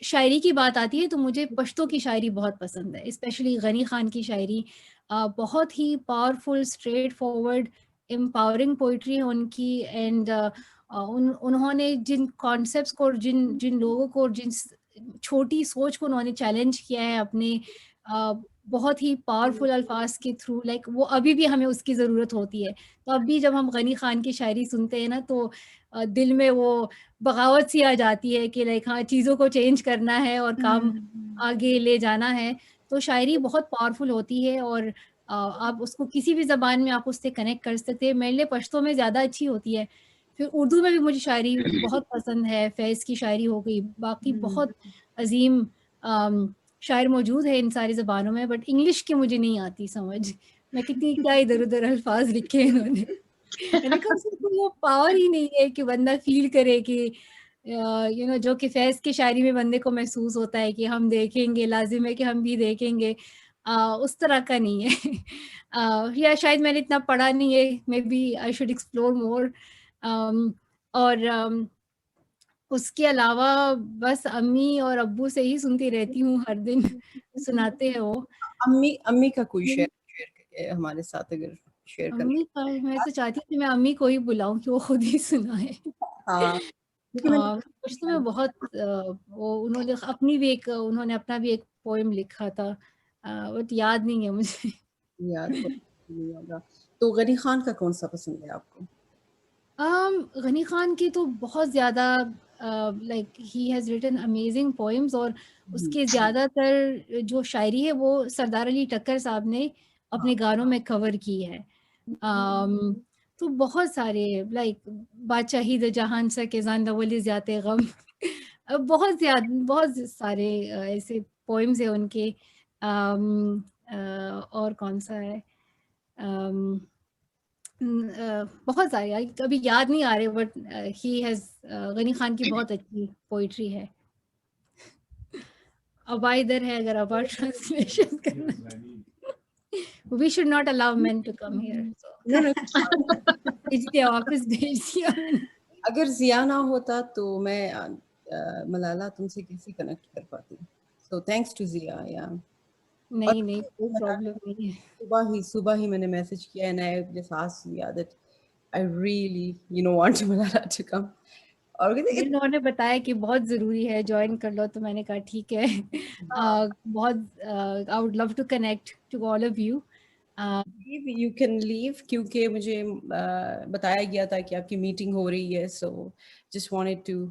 शायरी की बात आती है तो मुझे पश्तो की शायरी बहुत पसंद है, स्पेशली गनी खान की शायरी। बहुत ही powerful, straightforward, empowering poetry है उनकी। एंड उन्होंने जिन कॉन्सेप्ट्स को, जिन जिन लोगों को, जिन छोटी सोच को उन्होंने चैलेंज किया है अपने बहुत ही पावरफुल अल्फाज के थ्रू, लाइक वो अभी भी हमें उसकी ज़रूरत होती है। तो अभी जब हम गनी खान की शायरी सुनते हैं ना, तो दिल में वो बगावत सी आ जाती है कि लाइक हाँ, चीज़ों को चेंज करना है और काम आगे ले जाना है। तो शायरी बहुत पावरफुल होती है और आप उसको किसी भी ज़बान में आप उससे कनेक्ट कर सकते हैं। मेरे लिए पश्तो में ज़्यादा अच्छी होती है। फिर उर्दू में भी मुझे शायरी बहुत पसंद है, फैज़ की शायरी हो गई, बाकी बहुत अज़ीम शायर मौजूद है इन सारी ज़बानों में, बट इंग्लिश की मुझे नहीं आती समझ। मैं कितनी क्या इधर-उधर अल्फ़ाज़ लिखे हैं इन्होंने। मैंने कहा उसमें तो वो पावर ही नहीं है कि बंदा फ़ील करे कि जो कि फैज़ की शायरी में बंदे को महसूस होता है कि हम देखेंगे, लाज़िम है कि हम भी देखेंगे। उस तरह का नहीं है। या शायद मैंने इतना पढ़ा नहीं है, maybe I should explore more. Um, और उसके अलावा बस अम्मी और अब्बू से ही सुनती रहती हूँ हर दिन। सुनाते हैं वो। अम्मी अम्मी का कोई शेयर शेयर हमारे साथ अगर शेयर करना। अम्मी का मैं तो चाहती हूँ कि मैं अम्मी को ही बुलाऊँ कि वो खुद ही सुनाए। हाँ, क्योंकि मैंने कुछ तो मैं बहुत वो उन्होंने अपना भी एक पोएम लिखा था, बट याद नहीं है मुझे। याद तो नहीं होगा। तो गनी खान का कौन-सा पसंद है आपको? गनी खान की तो बहुत ज़्यादा, like he has written amazing poems, और हुँ, उसके ज़्यादातर जो शायरी है वो सरदार अली टक्कर साहब ने हाँ, अपने गानों में कवर की है। अम, तो बहुत सारे, लाइक बादशाही द जहान सा के जान दवली ज़्याते गम। बहुत सारे ऐसे पोएम्स हैं उनके। और कौन-सा है? अम बहुत सारे यार अभी याद नहीं आ रहे, but he has Ghani Khan की बहुत अच्छी पोएट्री है। अबा इधर है अगर अबा ट्रांसलेशन करना। We should not allow men to come here, so no, no भेज दिया, वापस भेज दिया मैंने। अगर ज़िया ना होता तो मैं मलाला तुमसे कैसे कनेक्ट कर पाती? सो थैंक्स टू ज़िया या और नहीं, नहीं, कोई प्रॉब्लम नहीं है। सुबह ही मैंने मैसेज किया and I just asked Zia that I really want Malala to come और कहते मुझे उन्होंने बताया कि बहुत ज़रूरी है, जॉइन कर लो, तो मैंने कहा ठीक है। बहुत I would love to connect to all of you. You can leave क्योंकि मुझे बताया गया था कि आपकी मीटिंग हो रही है so just wanted to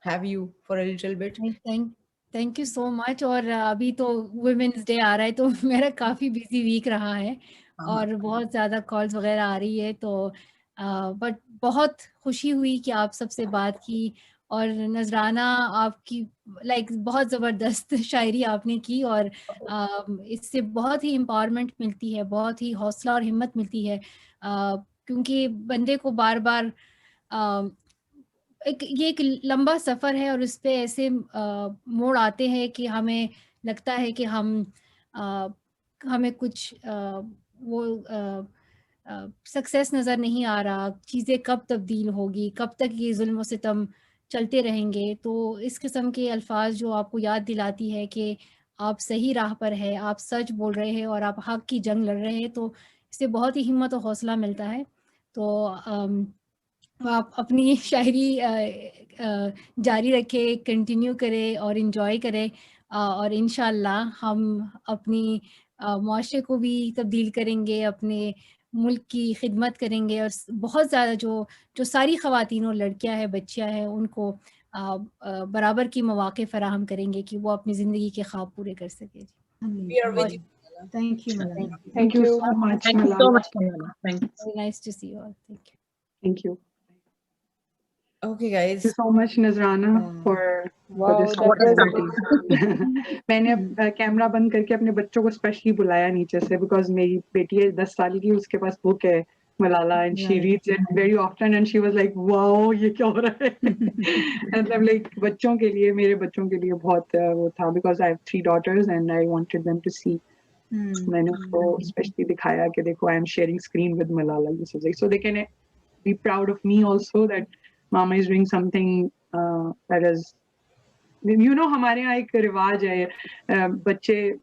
have you for a little bit. Thank thank you so much. और अभी तो वुमेन्स डे आ रहा है, तो मेरा काफ़ी बिजी वीक रहा है हाँ, हाँ। और बहुत ज़्यादा कॉल्स वगैरह आ रही है, तो बट बहुत खुशी हुई कि आप सबसे बात की। और नजराना, आपकी लाइक बहुत ज़बरदस्त शायरी आपने की, और इससे बहुत ही एम्पावरमेंट मिलती है, बहुत ही हौसला और हिम्मत मिलती है। क्योंकि बंदे को बार बार ये एक लंबा सफ़र है, और इस पे ऐसे मोड़ आते हैं कि हमें लगता है कि अ, हमें कुछ वो सक्सेस नज़र नहीं आ रहा, चीज़ें कब तब्दील होगी, कब तक ये ज़ुल्म और सितम चलते रहेंगे। तो इस किस्म के अल्फाज जो आपको याद दिलाती है कि आप सही राह पर हैं, आप सच बोल रहे हैं और आप हक की जंग लड़ रहे हैं, तो इससे बहुत ही हिम्मत और हौसला मिलता है। तो आप अपनी शायरी जारी रखें, कंटिन्यू करें और एंजॉय करें, और इंशाल्लाह हम अपनी मुआशरे को भी तब्दील करेंगे, अपने मुल्क की खिदमत करेंगे, और बहुत ज़्यादा जो जो सारी ख़वातीन और लड़कियां हैं, बच्चियां हैं, उनको बराबर की मौक़े फ़राहम करेंगे कि वो अपनी ज़िंदगी के ख्वाब पूरे कर सकें। जी, वी आर विद बहुत you. Thank you, thank Malala. You. Thank you so much, Thank you so Malala. much, Kamala. Thanks. Very nice to see you all. Thank you. Thank you. Okay Thank you guys so much, Nazrana, for Wow, this that was opportunity. मैंने अब camera बंद करके अपने बच्चों को specially बुलाया नीचे से बिकॉज मेरी बेटी है 10 साल की, उसके पास बुक है Malala and she reads it very often and she was like wow ये क्या हो रहा है। मतलब लाइक बच्चों के लिए, मेरे बच्चों के लिए बहुत वो था because I have 3 daughters and I wanted them to see. मैंने उसको स्पेशली दिखाया कि देखो I am sharing screen with Malala, so they can be proud of me also that mama is doing something that is you know हमारे यहाँ एक रिवाज है, बच्चे,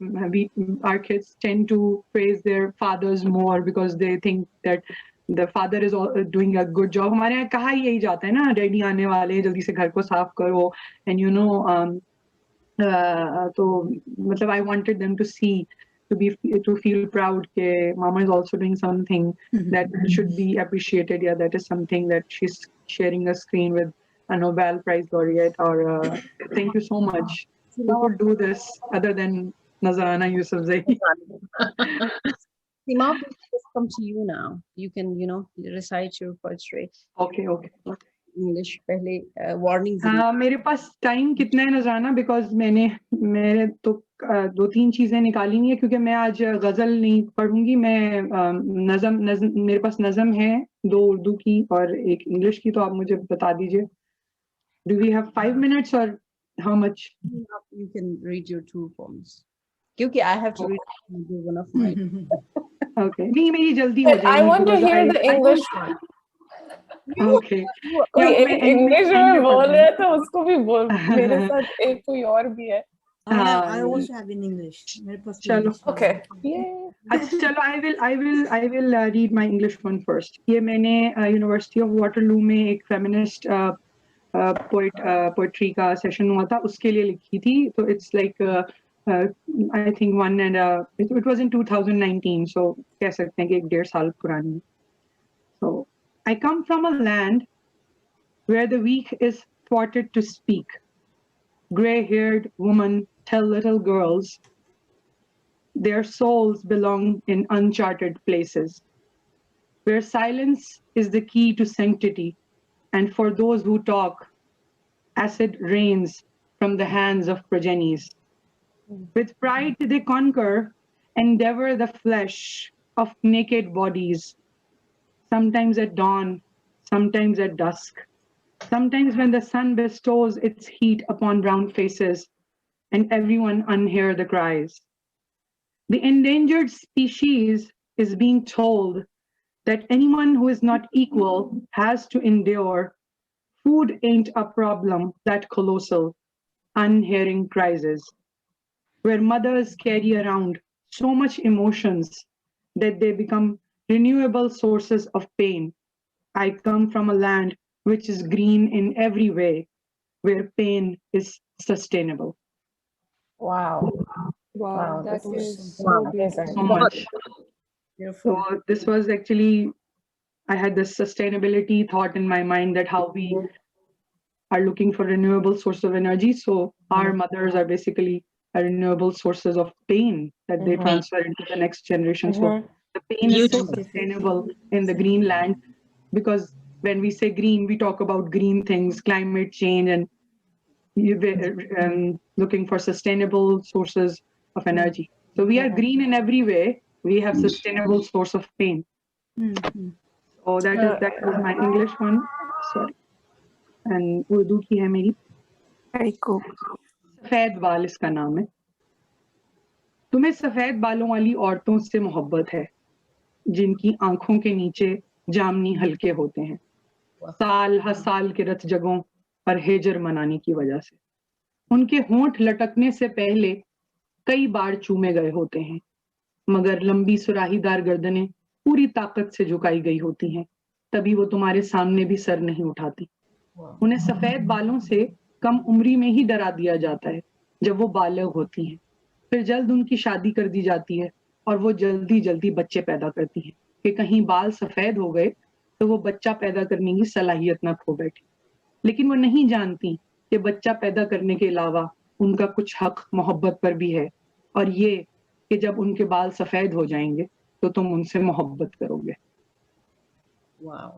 our kids tend to praise their fathers more because they think that the father is doing a good job. हमारे यहाँ कहा ही यही जाता है ना, डैडी आने वाले, जल्दी से घर को साफ करो, and you know तो मतलब I wanted them to see, to feel proud that mama is also doing something that should be appreciated. Yeah, that is something that she's sharing a screen with a Nobel Prize laureate. Or thank you so much. Who could do this other than Nazarana Yousafzai? Seema, please come to you now. You can, recite your poetry. Okay. English पहले warning. मेरे पास time कितना है नजराना, because मेरे तो 2-3 चीजें निकाली नहीं है, क्योंकि मैं आज गजल नहीं पढ़ूंगी, मैं नज़म मेरे पास नज़म है 2 उर्दू की और 1 इंग्लिश की, तो आप मुझे बता दीजिए, do we have 5 minutes or how much? You can read your 2 poems. क्योंकि I have to read one of mine. Okay, नहीं मेरी जल्दी हो जाएगी. I want to hear the English one. Okay. कोई इंग्लिश में बोल रहा है तो उसको भी बोल, मेरे साथ एक कोई और भी है. I also have in English. चलो. Okay. अच्छा चलो, I will read my English one first. ये मैंने University of Waterloo में एक feminist poetry का session हुआ था, उसके लिए लिखी थी. So it's like I think it was in 2019, so कह सकते हैं कि 1.5 साल पुरानी. So I come from a land where the weak is thwarted to speak. Gray-haired women tell little girls their souls belong in uncharted places, where silence is the key to sanctity, and for those who talk, acid rains from the hands of progenies. With pride they conquer, endeavor the flesh of naked bodies, sometimes at dawn, sometimes at dusk, sometimes when the sun bestows its heat upon brown faces and everyone unhear the cries. The endangered species is being told that anyone who is not equal has to endure. Food ain't a problem, that colossal, unhearing crisis, where mothers carry around so much emotions that they become renewable sources of pain. I come from a land which is green in every way, where pain is sustainable. Wow. Wow, That is so amazing. So much. Beautiful. So this was actually, I had this sustainability thought in my mind that how we are looking for renewable source of energy. So our mothers are basically renewable sources of pain that they transfer into the next generation. So the pain is so sustainable in the green land, because when we say green, we talk about green things, climate change, and looking for sustainable sources of energy. So we are green in every way. We have sustainable source of pain. So that was my English one. Sorry. And Urdu की है मेरी. very cool. सफेद बाल इसका नाम है. तुम्हें सफेद बालों वाली औरतों से मोहब्बत है, जिनकी आंखों के नीचे जामनी हल्के होते हैं, साल हर साल के रत जगों पर हेजर मनाने की वजह से. उनके होंठ लटकने से पहले कई बार चूमे गए होते हैं, मगर लंबी सुराहीदार गर्दनें पूरी ताकत से झुकाई गई होती हैं, तभी वो तुम्हारे सामने भी सर नहीं उठाती. उन्हें सफेद बालों से कम उम्री में ही डरा दिया जाता है जब वो बालिग होती हैं. फिर जल्द उनकी शादी कर दी जाती है और वो जल्दी जल्दी बच्चे पैदा करती हैं कि कहीं बाल सफेद हो गए तो वो बच्चा पैदा करने की सलाहियत ना खो बैठे. लेकिन वो नहीं जानती कि बच्चा पैदा करने के अलावा उनका कुछ हक मोहब्बत पर भी है, और ये कि जब उनके बाल सफेद हो जाएंगे तो तुम उनसे मोहब्बत करोगे. Wow.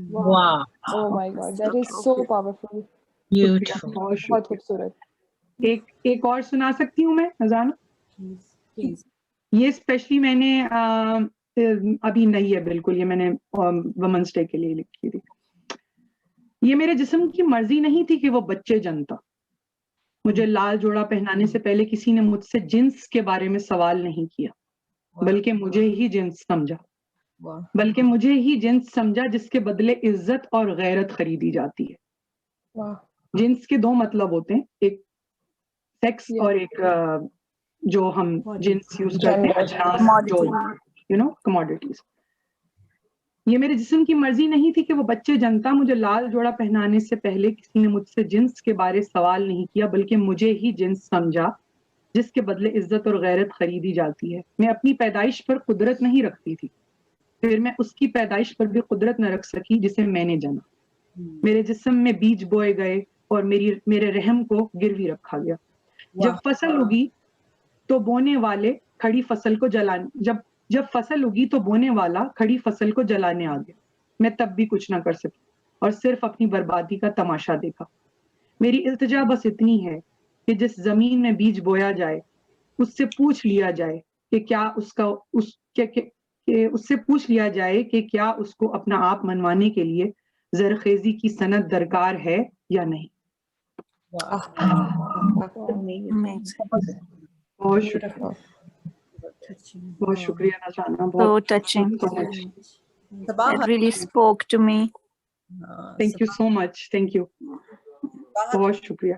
Wow. Oh my God, that is so powerful. Beautiful. बहुत खूबसूरत. एक और सुना सकती हूँ मैं नज़ाना? Please. ये स्पेशली मैंने अभी नहीं है बिल्कुल, ये मैंने वुमेन्स डे के लिए लिखी थी. ये मेरे जिस्म की मर्जी नहीं थी कि वो बच्चे जनता. मुझे लाल जोड़ा पहनाने से पहले किसी ने मुझसे जिन्स के बारे में सवाल नहीं किया, बल्कि मुझे ही जिन्स समझा. बल्कि मुझे ही जिन्स समझा जिसके बदले इज्जत और गैरत खरीदी जाती है. जिन्स के 2 मतलब होते हैं, एक सेक्स Yeah. और एक जो हम जिन्स यूज करते हैं, Gender. अजनास, जो कमोडिटीज। ये मेरे जिस्म की मर्जी नहीं थी कि वो बच्चे जनता। मुझे लाल जोड़ा पहनाने से पहले किसी ने मुझसे जिन्स के बारे सवाल नहीं किया, बल्कि मुझे ही जिन्स समझा, जिसके बदले इज्जत और गैरत खरीदी जाती है। मैं अपनी पैदाइश पर कुदरत नहीं रखती थी, फिर मैं उसकी पैदाइश पर भी कुदरत न रख सकी जिसे मैंने जाना। मेरे जिस्म में बीज बोए गए और मेरे रहम को गिरवी रखा गया। जब फसल उगी तो बोने वाले खड़ी फसल को जलाने जब फसल उगी तो बोने वाला खड़ी फसल को जलाने आ गया। मैं तब भी कुछ ना कर सकी और सिर्फ अपनी बर्बादी का तमाशा देखा। मेरी इल्तिजा बस इतनी है कि जिस जमीन में बीज बोया जाए उससे पूछ लिया जाए कि क्या उससे पूछ लिया जाए कि क्या उसको अपना आप मनवाने के लिए जरखेजी की सनद दरकार है या नहीं। बहुत शुक्रिया, बहुत शुक्रिया नज़ाना, So बहुत touching. so much. It really spoke to me. Thank you so much, thank you, बहुत शुक्रिया।